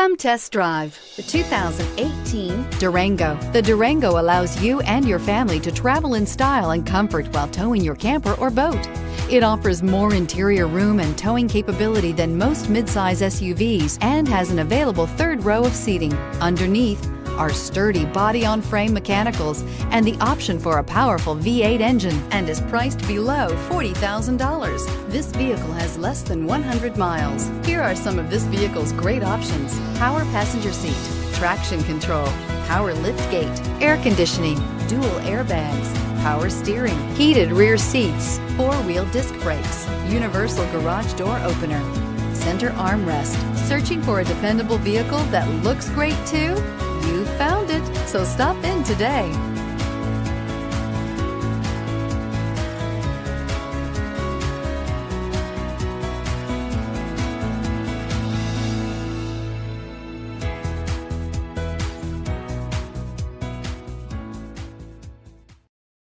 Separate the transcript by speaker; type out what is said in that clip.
Speaker 1: Come test drive the 2018 Durango. The Durango allows you and your family to travel in style and comfort while towing your camper or boat. It offers more interior room and towing capability than most midsize SUVs and has an available third row of seating. Underneath are sturdy body-on-frame mechanicals and the option for a powerful V8 engine, and is priced below $40,000. This vehicle has less than 100 miles. Here are some of this vehicle's great options: power passenger seat, traction control, power lift gate, air conditioning, dual airbags, power steering, heated rear seats, four-wheel disc brakes, universal garage door opener, center armrest. Searching for a dependable vehicle that looks great too? You found it, so stop in today.